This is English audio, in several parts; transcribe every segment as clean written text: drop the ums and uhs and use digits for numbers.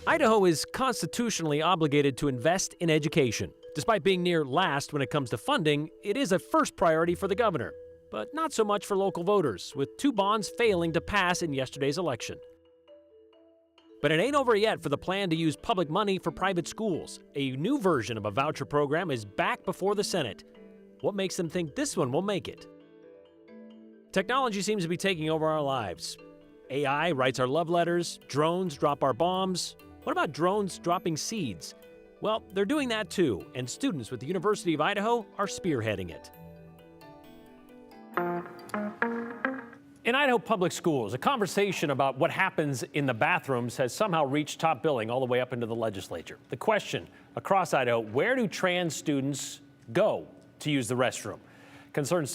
Idaho is constitutionally obligated to invest in education. Despite being near last when it comes to funding, it is a first priority for the governor, but not so much for local voters, with two bonds failing to pass in yesterday's election. But it ain't over yet for the plan to use public money for private schools. A new version of a voucher program is back before the Senate. What makes them think this one will make it? Technology seems to be taking over our lives. AI writes our love letters, drones drop our bombs. What about drones dropping seeds? Well, they're doing that too, and students with the University of Idaho are spearheading it. In Idaho public schools, a conversation about what happens in the bathrooms has somehow reached top billing all the way up into the legislature. The question across Idaho, where do trans students go to use the restroom? Concerned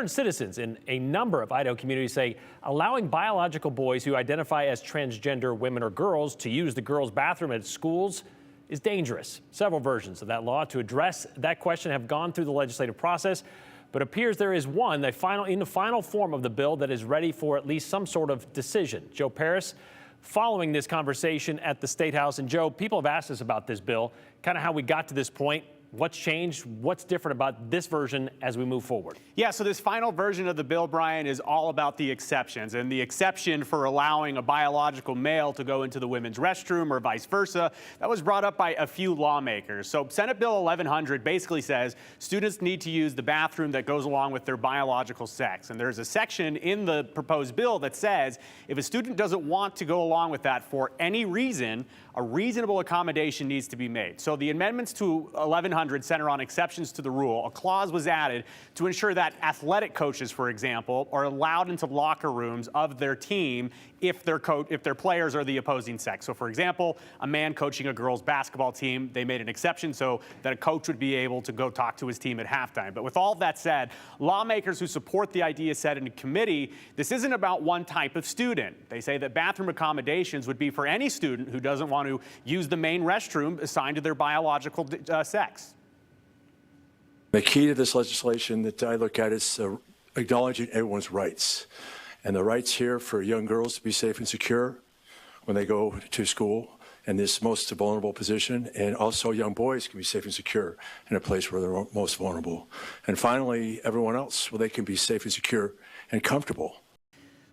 citizens in a number of Idaho communities say allowing biological boys who identify as transgender women or girls to use the girls' bathroom at schools is dangerous. Several versions of that law to address that question have gone through the legislative process, but appears there is one in the final form of the bill that is ready for at least some sort of decision. Joe Paris, following this conversation at the State House. And Joe, people have asked us about this bill, kind of how we got to this point. What's changed? What's different about this version as we move forward? Yeah, so this final version of the bill, Brian, is all about the exceptions. And the exception for allowing a biological male to go into the women's restroom or vice versa, that was brought up by a few lawmakers. So Senate Bill 1100 basically says students need to use the bathroom that goes along with their biological sex. And there's a section in the proposed bill that says if a student doesn't want to go along with that for any reason, a reasonable accommodation needs to be made. So the amendments to 1100 center on exceptions to the rule. A clause was added to ensure that athletic coaches, for example, are allowed into locker rooms of their team if their players are the opposing sex. So for example, a man coaching a girls basketball team, they made an exception so that a coach would be able to go talk to his team at halftime. But with all of that said, lawmakers who support the idea said in committee, this isn't about one type of student. They say that bathroom accommodations would be for any student who doesn't want to use the main restroom assigned to their biological sex. The key to this legislation that I look at is acknowledging everyone's rights. And the rights here for young girls to be safe and secure when they go to school in this most vulnerable position, and also young boys can be safe and secure in a place where they're most vulnerable. And finally, everyone else, well, they can be safe and secure and comfortable.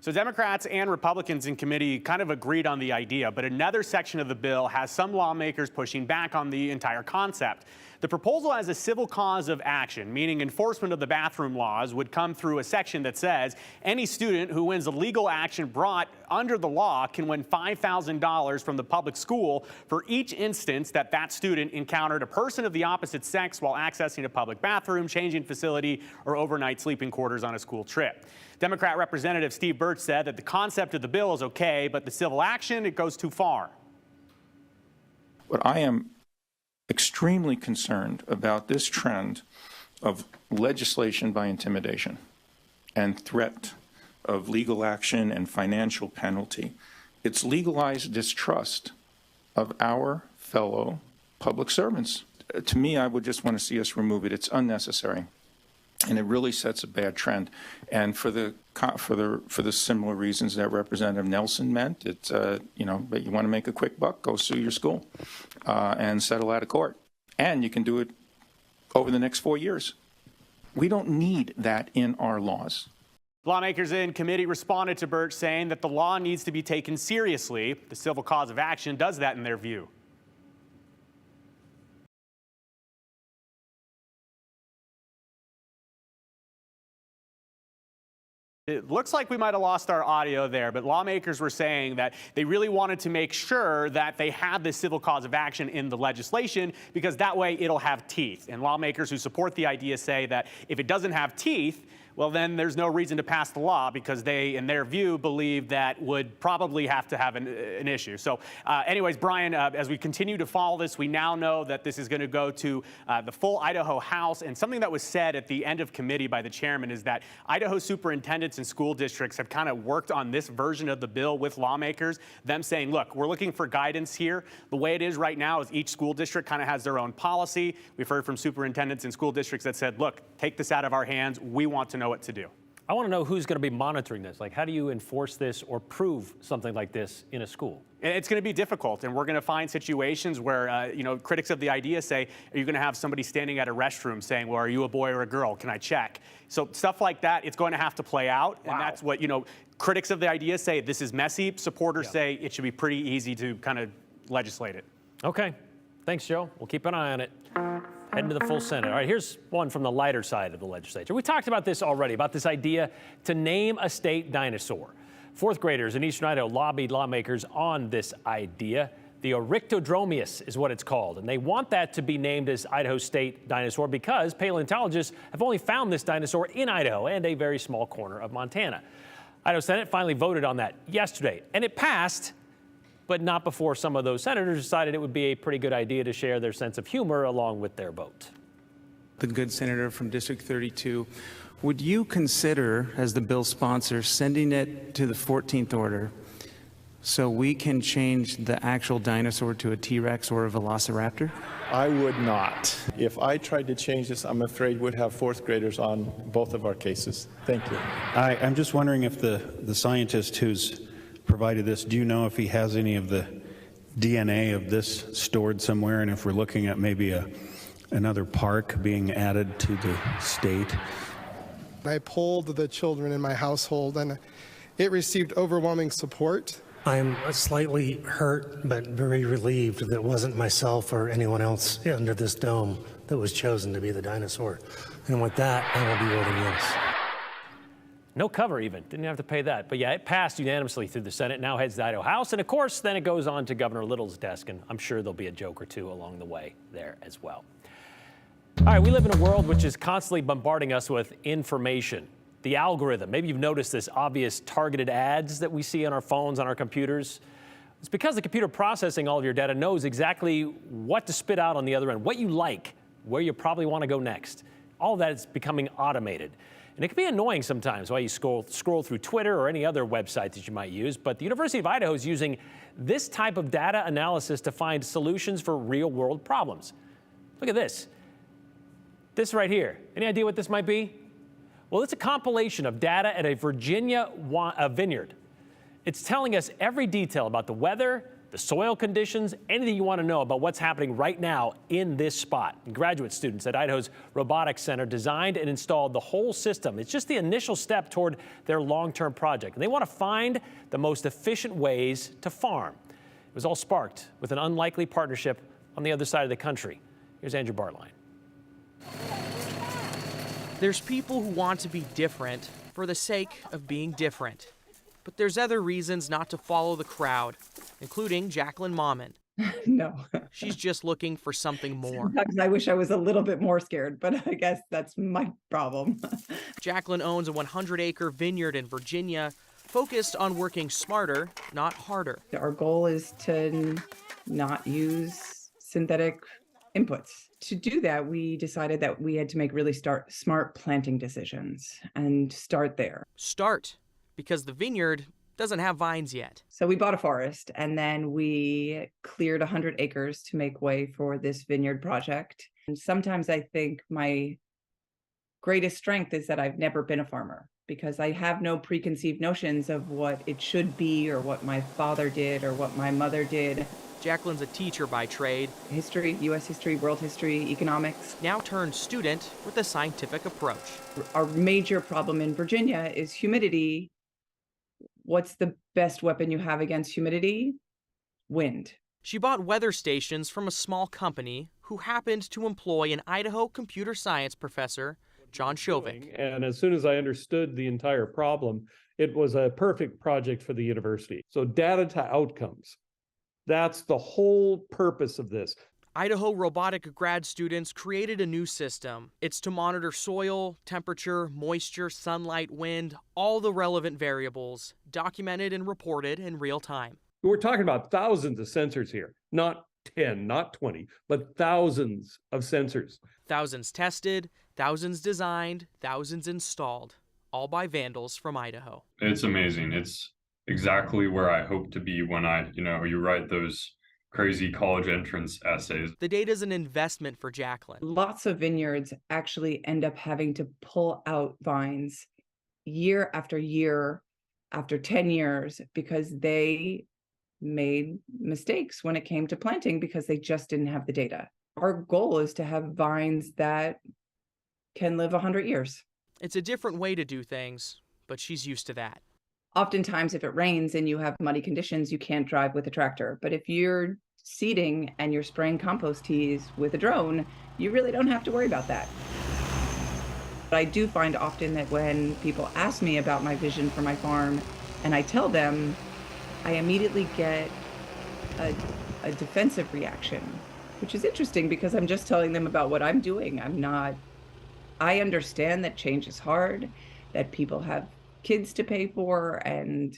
So Democrats and Republicans in committee kind of agreed on the idea, but another section of the bill has some lawmakers pushing back on the entire concept. The proposal has a civil cause of action, meaning enforcement of the bathroom laws would come through a section that says any student who wins a legal action brought under the law can win $5,000 from the public school for each instance that that student encountered a person of the opposite sex while accessing a public bathroom, changing facility, or overnight sleeping quarters on a school trip. Democrat Representative Steve Birch said that the concept of the bill is okay, but the civil action, it goes too far. What I am extremely concerned about this trend of legislation by intimidation and threat of legal action and financial penalty. It's legalized distrust of our fellow public servants. To me, I would just want to see us remove it. It's unnecessary, and it really sets a bad trend. And for the similar reasons that Representative Nelson meant, it's but you want to make a quick buck, go sue your school and settle out of court, and you can do it over the next 4 years. We don't need that in our laws. Lawmakers in committee responded to Birch, saying that the law needs to be taken seriously. The civil cause of action does that in their view. It looks like we might have lost our audio there, but lawmakers were saying that they really wanted to make sure that they had this civil cause of action in the legislation because that way it'll have teeth. And lawmakers who support the idea say that if it doesn't have teeth, well, then there's no reason to pass the law because they, in their view, believe that would probably have to have an issue. So anyways, Brian, as we continue to follow this, we now know that this is going to go to the full Idaho House. And something that was said at the end of committee by the chairman is that Idaho superintendents and school districts have kind of worked on this version of the bill with lawmakers, them saying, look, we're looking for guidance here. The way it is right now is each school district kind of has their own policy. We've heard from superintendents and school districts that said, look, take this out of our hands. We want to know what to do. I want to know who's going to be monitoring this. Like, how do you enforce this or prove something like this in a school? And it's going to be difficult, and we're going to find situations where, critics of the idea say, are you going to have somebody standing at a restroom saying, well, are you a boy or a girl? Can I check? So stuff like that, it's going to have to play out, and that's what, critics of the idea say this is messy. Supporters say it should be pretty easy to kind of legislate it. Okay. Thanks, Joe. We'll keep an eye on it. Heading to the full Senate. All right, here's one from the lighter side of the legislature. We talked about this already, about this idea to name a state dinosaur. Fourth graders in Eastern Idaho lobbied lawmakers on this idea. The Orictodromeus is what it's called, and they want that to be named as Idaho's state dinosaur because paleontologists have only found this dinosaur in Idaho and a very small corner of Montana. Idaho Senate finally voted on that yesterday, and it passed, but not before some of those senators decided it would be a pretty good idea to share their sense of humor along with their vote. The good senator from District 32, would you consider, as the bill sponsor, sending it to the 14th order so we can change the actual dinosaur to a T-Rex or a Velociraptor? I would not. If I tried to change this, I'm afraid we'd have fourth graders on both of our cases. Thank you. I'm just wondering if the scientist who's provided this, do you know if he has any of the DNA of this stored somewhere, and if we're looking at maybe another park being added to the state? I polled the children in my household, and it received overwhelming support. I'm slightly hurt, but very relieved that it wasn't myself or anyone else under this dome that was chosen to be the dinosaur. And with that, I will be voting yes. No cover even, didn't have to pay that. But yeah, it passed unanimously through the Senate, now heads to the Idaho House. And of course, then it goes on to Governor Little's desk, and I'm sure there'll be a joke or two along the way there as well. All right, we live in a world which is constantly bombarding us with information. The algorithm, maybe you've noticed this obvious targeted ads that we see on our phones, on our computers. It's because the computer processing all of your data knows exactly what to spit out on the other end, what you like, where you probably want to go next. All of that is becoming automated. And it can be annoying sometimes while you scroll through Twitter or any other website that you might use. But the University of Idaho is using this type of data analysis to find solutions for real-world problems. Look at this. This right here. Any idea what this might be? Well, it's a compilation of data at a Virginia vineyard. It's telling us every detail about the weather, the soil conditions, anything you want to know about what's happening right now in this spot. And graduate students at Idaho's Robotics Center designed and installed the whole system. It's just the initial step toward their long-term project. And they want to find the most efficient ways to farm. It was all sparked with an unlikely partnership on the other side of the country. Here's Andrew Bartline. There's people who want to be different for the sake of being different. But there's other reasons not to follow the crowd, including Jacqueline Mauman. No. She's just looking for something more. Sometimes I wish I was a little bit more scared, but I guess that's my problem. Jacqueline owns a 100-acre vineyard in Virginia, focused on working smarter, not harder. Our goal is to not use synthetic inputs. To do that, we decided that we had to make really smart planting decisions and start there. Start, because the vineyard doesn't have vines yet. So we bought a forest, and then we cleared 100 acres to make way for this vineyard project. And sometimes I think my greatest strength is that I've never been a farmer, because I have no preconceived notions of what it should be or what my father did or what my mother did. Jacqueline's a teacher by trade. History, U.S. history, world history, economics. Now turned student with a scientific approach. Our major problem in Virginia is humidity. What's the best weapon you have against humidity? Wind. She bought weather stations from a small company who happened to employ an Idaho computer science professor, John Shovik. And as soon as I understood the entire problem, it was a perfect project for the university. So data to outcomes. That's the whole purpose of this. Idaho robotic grad students created a new system. It's to monitor soil, temperature, moisture, sunlight, wind, all the relevant variables, documented and reported in real time. We're talking about thousands of sensors here, not 10, not 20, but thousands of sensors. Thousands tested, thousands designed, thousands installed, all by vandals from Idaho. It's amazing. It's exactly where I hope to be when you write those crazy college entrance essays. The data's an investment for Jacqueline. Lots of vineyards actually end up having to pull out vines year after year after 10 years because they made mistakes when it came to planting because they just didn't have the data. Our goal is to have vines that can live 100 years. It's a different way to do things, but she's used to that. Oftentimes, if it rains and you have muddy conditions, you can't drive with a tractor. But if you're seeding and you're spraying compost teas with a drone, you really don't have to worry about that. But I do find often that when people ask me about my vision for my farm and I tell them, I immediately get a defensive reaction, which is interesting because I'm just telling them about what I'm doing. I understand that change is hard, that people have kids to pay for and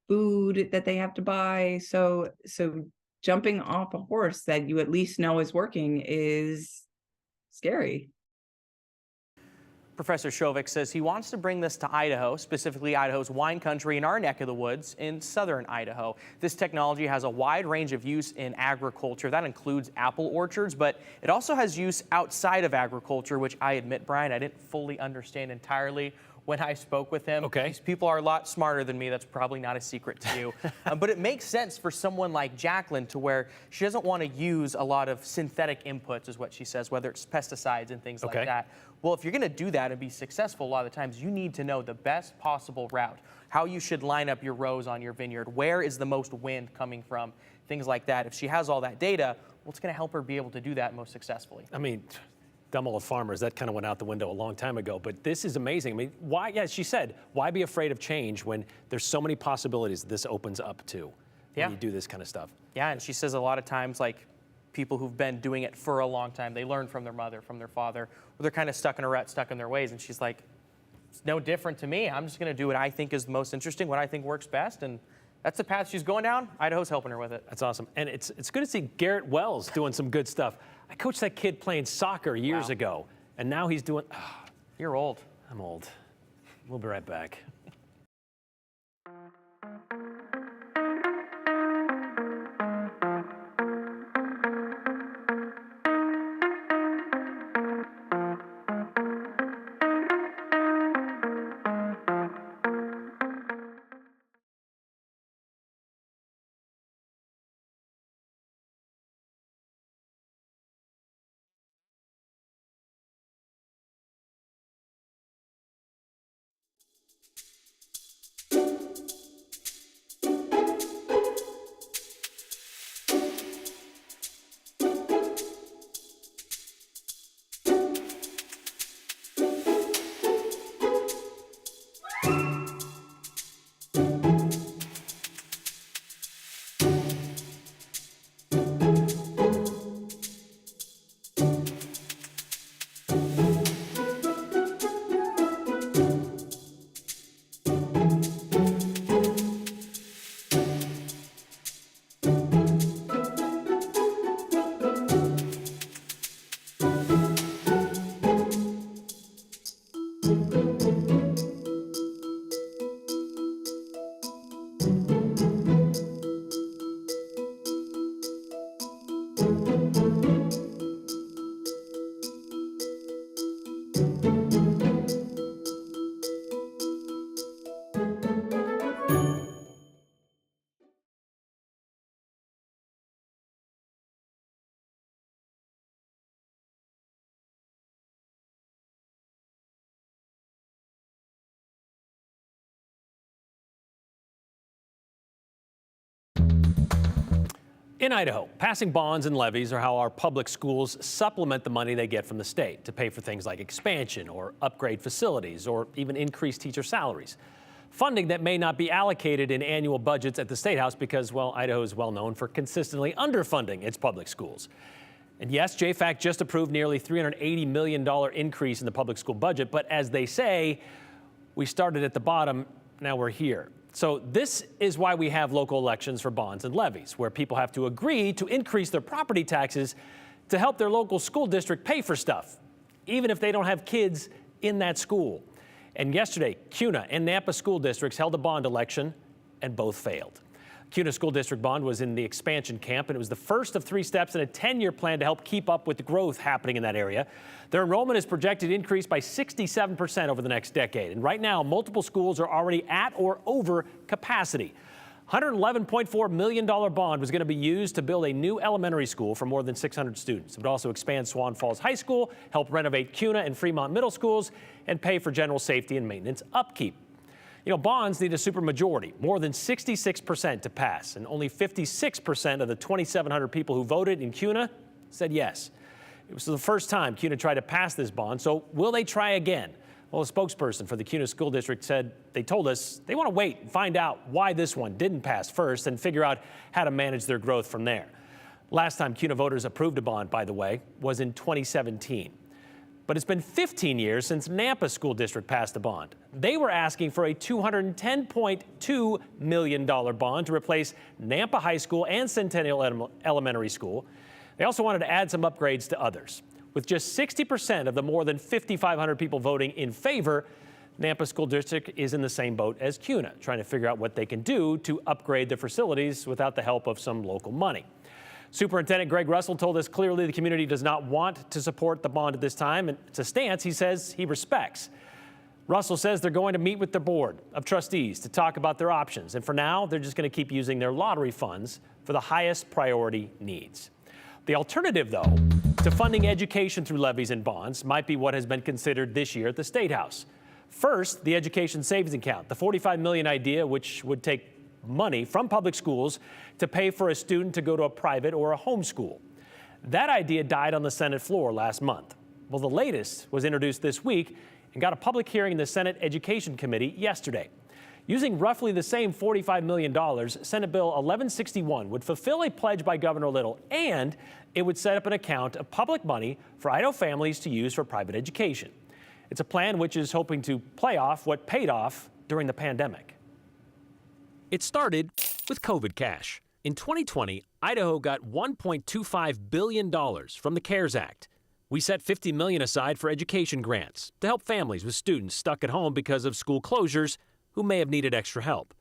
food that they have to buy. So jumping off a horse that you at least know is working is scary. Professor Shovik says he wants to bring this to Idaho, specifically Idaho's wine country in our neck of the woods in southern Idaho. This technology has a wide range of use in agriculture. That includes apple orchards, but it also has use outside of agriculture, which I admit, Brian, I didn't fully understand entirely when I spoke with him. Okay. These people are a lot smarter than me. That's probably not a secret to you. But it makes sense for someone like Jacqueline to where she doesn't want to use a lot of synthetic inputs, is what she says, whether it's pesticides and things like that. Well, if you're going to do that and be successful, a lot of the times you need to know the best possible route, how you should line up your rows on your vineyard, where is the most wind coming from, things like that. If she has all that data, well, it's going to help her be able to do that most successfully. I mean, dumb old farmers, that kind of went out the window a long time ago, but this is amazing. I mean, why, yeah, she said, why be afraid of change when there's so many possibilities this opens up to when you do this kind of stuff? Yeah, and she says a lot of times, like, people who've been doing it for a long time, they learn from their mother, from their father, or they're kind of stuck in a rut, stuck in their ways, and she's like, it's no different to me. I'm just going to do what I think is the most interesting, what I think works best, and that's the path she's going down. Idaho's helping her with it. That's awesome. And it's good to see Garrett Wells doing some good stuff. I coached that kid playing soccer years ago, and now he's doing... You're old. I'm old. We'll be right back. In Idaho, passing bonds and levies are how our public schools supplement the money they get from the state to pay for things like expansion or upgrade facilities or even increase teacher salaries. Funding that may not be allocated in annual budgets at the State House because, well, Idaho is well known for consistently underfunding its public schools. And yes, JFAC just approved nearly $380 million increase in the public school budget, but as they say, we started at the bottom, now we're here. So this is why we have local elections for bonds and levies, where people have to agree to increase their property taxes to help their local school district pay for stuff, even if they don't have kids in that school. And yesterday, CUNA and Nampa school districts held a bond election, and both failed. CUNA School District bond was in the expansion camp, and it was the first of 3 steps in a 10-year plan to help keep up with the growth happening in that area. Their enrollment is projected to increase by 67% over the next decade. And right now, multiple schools are already at or over capacity. $111.4 million bond was going to be used to build a new elementary school for more than 600 students. It would also expand Swan Falls High School, help renovate CUNA and Fremont middle schools, and pay for general safety and maintenance upkeep. You know, bonds need a supermajority, more than 66% to pass, and only 56% of the 2,700 people who voted in CUNA said yes. It was the first time CUNA tried to pass this bond, so will they try again? Well, a spokesperson for the CUNA School District said they told us they want to wait and find out why this one didn't pass first and figure out how to manage their growth from there. Last time CUNA voters approved a bond, by the way, was in 2017. But it's been 15 years since Nampa School District passed a bond. They were asking for a $210.2 million bond to replace Nampa High School and Centennial Elementary School. They also wanted to add some upgrades to others. With just 60% of the more than 5,500 people voting in favor, Nampa School District is in the same boat as CUNA, trying to figure out what they can do to upgrade the facilities without the help of some local money. Superintendent Greg Russell told us clearly the community does not want to support the bond at this time, and it's a stance he says he respects. Russell says they're going to meet with the board of trustees to talk about their options, and for now, they're just going to keep using their lottery funds for the highest priority needs. The alternative, though, to funding education through levies and bonds might be what has been considered this year at the State House. First, the education savings account, the $45 million idea, which would take money from public schools to pay for a student to go to a private or a homeschool. That idea died on the Senate floor last month. Well, the latest was introduced this week and got a public hearing in the Senate Education Committee yesterday. Using roughly the same $45 million, Senate Bill 1161 would fulfill a pledge by Governor Little, and it would set up an account of public money for Idaho families to use for private education. It's a plan which is hoping to play off what paid off during the pandemic. It started with COVID cash. In 2020, Idaho got $1.25 billion from the CARES Act. We set $50 million aside for education grants to help families with students stuck at home because of school closures who may have needed extra help.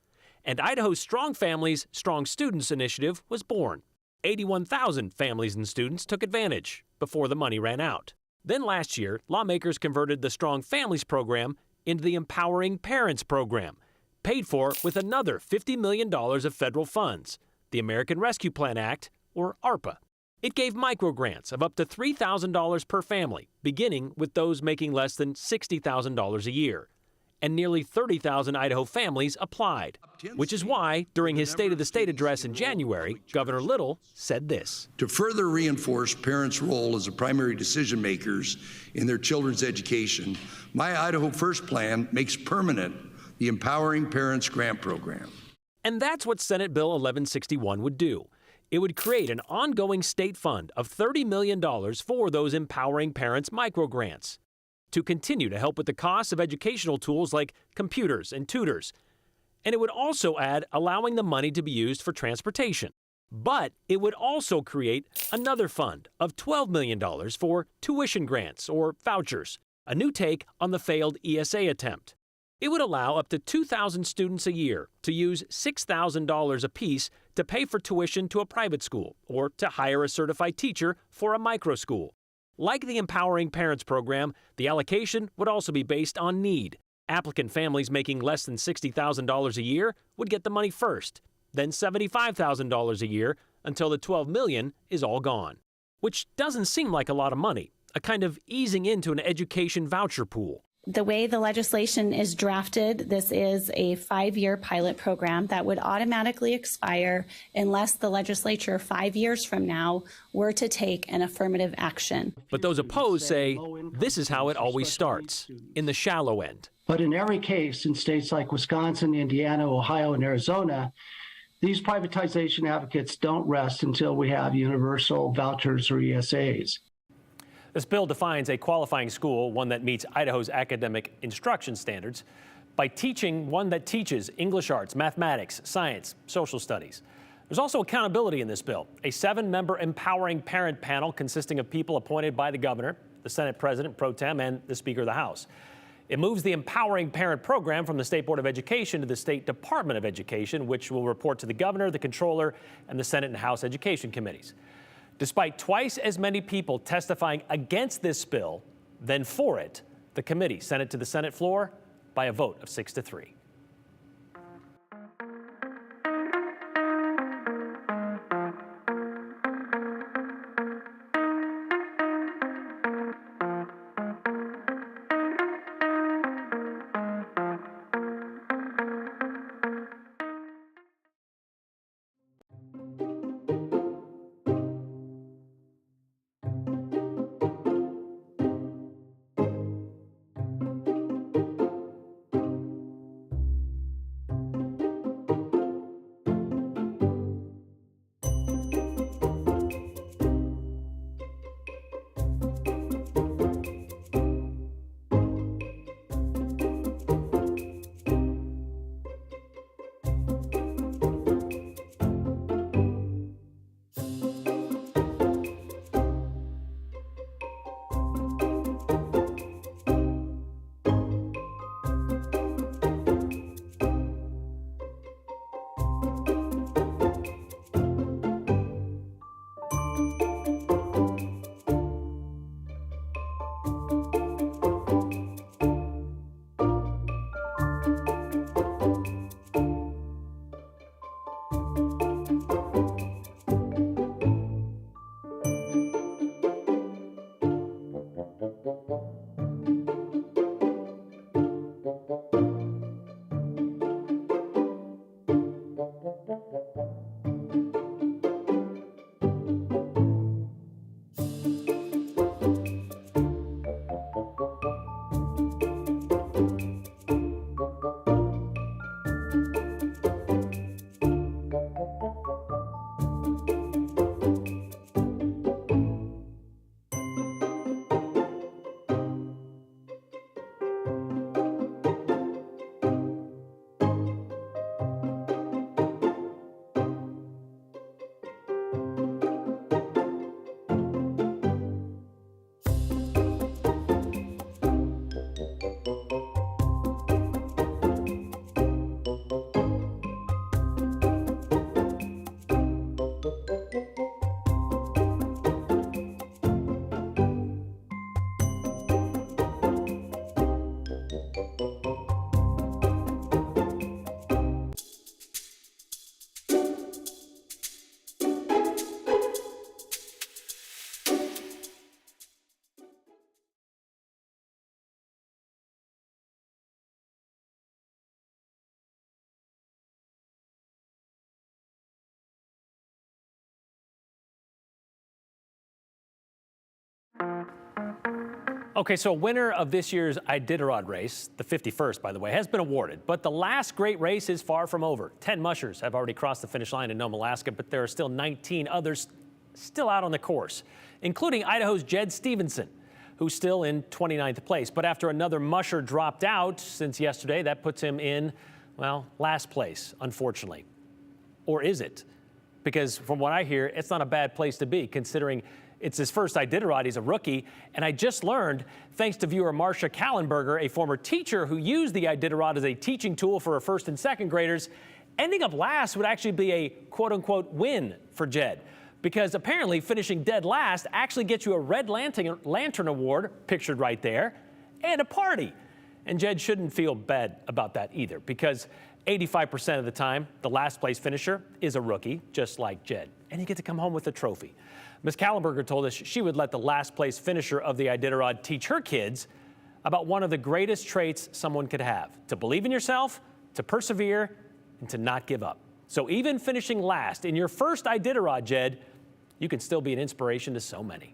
And Idaho's Strong Families, Strong Students initiative was born. 81,000 families and students took advantage before the money ran out. Then last year, lawmakers converted the Strong Families program into the Empowering Parents program, paid for with another $50 million of federal funds, the American Rescue Plan Act, or ARPA. It gave microgrants of up to $3,000 per family, beginning with those making less than $60,000 a year. And nearly 30,000 Idaho families applied, which is why, during his State of the State address in January, Governor Little said this. To further reinforce parents' role as the primary decision makers in their children's education, my Idaho First plan makes permanent the Empowering Parents Grant Program. And that's what Senate Bill 1161 would do. It would create an ongoing state fund of $30 million for those Empowering Parents microgrants to continue to help with the costs of educational tools like computers and tutors. And it would also add allowing the money to be used for transportation. But it would also create another fund of $12 million for tuition grants or vouchers, a new take on the failed ESA attempt. It would allow up to 2,000 students a year to use $6,000 apiece to pay for tuition to a private school or to hire a certified teacher for a micro school. Like the Empowering Parents program, the allocation would also be based on need. Applicant families making less than $60,000 a year would get the money first, then $75,000 a year until the $12 million is all gone. Which doesn't seem like a lot of money, a kind of easing into an education voucher pool. The way the legislation is drafted, this is a 5-year pilot program that would automatically expire unless the legislature 5 years from now were to take an affirmative action. But those opposed say this is how it always starts, in the shallow end. But in every case, in states like Wisconsin, Indiana, Ohio, and Arizona, these privatization advocates don't rest until we have universal vouchers or ESAs. This bill defines a qualifying school, one that meets Idaho's academic instruction standards, by teaching one that teaches English arts, mathematics, science, social studies. There's also accountability in this bill, a 7-member empowering parent panel consisting of people appointed by the governor, the Senate President Pro Tem, and the Speaker of the House. It moves the Empowering Parent program from the State Board of Education to the State Department of Education, which will report to the governor, the controller, and the Senate and House Education committees. Despite twice as many people testifying against this bill than for it, the committee sent it to the Senate floor by a vote of 6-3. Okay, so winner of this year's Iditarod race, the 51st, by the way, has been awarded. But the last great race is far from over. 10 mushers have already crossed the finish line in Nome, Alaska, but there are still 19 others still out on the course, including Idaho's Jed Stevenson, who's still in 29th place. But after another musher dropped out since yesterday, that puts him in, well, last place, unfortunately. Or is it? Because from what I hear, it's not a bad place to be, considering it's his first Iditarod. He's a rookie. And I just learned, thanks to viewer Marcia Kallenberger, a former teacher who used the Iditarod as a teaching tool for her first and second graders, ending up last would actually be a quote-unquote win for Jed. Because apparently finishing dead last actually gets you a Red Lantern Award, pictured right there, and a party. And Jed shouldn't feel bad about that either, because 85% of the time, the last place finisher is a rookie, just like Jed. And you get to come home with a trophy. Ms. Kallenberger told us she would let the last place finisher of the Iditarod teach her kids about one of the greatest traits someone could have: to believe in yourself, to persevere, and to not give up. So even finishing last in your first Iditarod, Jed, you can still be an inspiration to so many.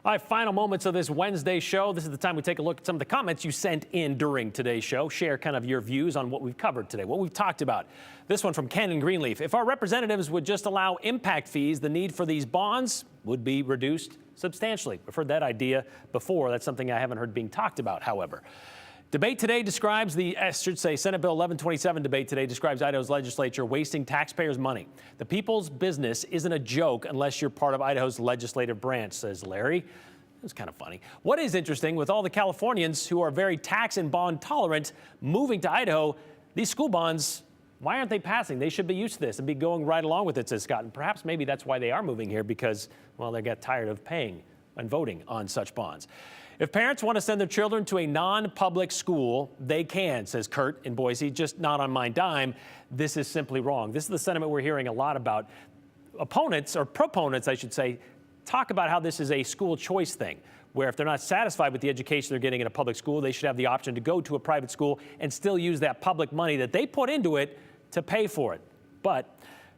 All right, final moments of this Wednesday show. This is the time we take a look at some of the comments you sent in during today's show. Share kind of your views on what we've covered today, what we've talked about. This one from Ken in Greenleaf. If our representatives would just allow impact fees, the need for these bonds would be reduced substantially. We've heard that idea before. That's something I haven't heard being talked about, however. Debate today describes Senate Bill 1127 debate today describes Idaho's legislature wasting taxpayers' money. The people's business isn't a joke unless you're part of Idaho's legislative branch, says Larry. It's kind of funny. What is interesting, with all the Californians who are very tax and bond tolerant moving to Idaho, these school bonds, why aren't they passing? They should be used to this and be going right along with it, says Scott. And perhaps maybe that's why they are moving here, because, well, they got tired of paying and voting on such bonds. If parents want to send their children to a non-public school, they can, says Kurt in Boise, just not on my dime. This is simply wrong. This is the sentiment we're hearing a lot about. Opponents, or proponents, I should say, talk about how this is a school choice thing, where if they're not satisfied with the education they're getting in a public school, they should have the option to go to a private school and still use that public money that they put into it to pay for it. But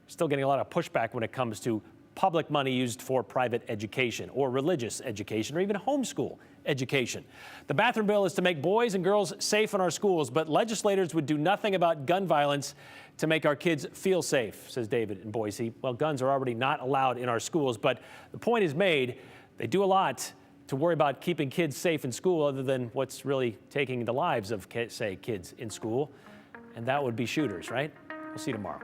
still getting a lot of pushback when it comes to public money used for private education or religious education or even homeschool education. The bathroom bill is to make boys and girls safe in our schools, but legislators would do nothing about gun violence to make our kids feel safe, says David in Boise. Well, guns are already not allowed in our schools, but the point is made. They do a lot to worry about keeping kids safe in school other than what's really taking the lives of, say, kids in school, and that would be shooters, right? We'll see you tomorrow.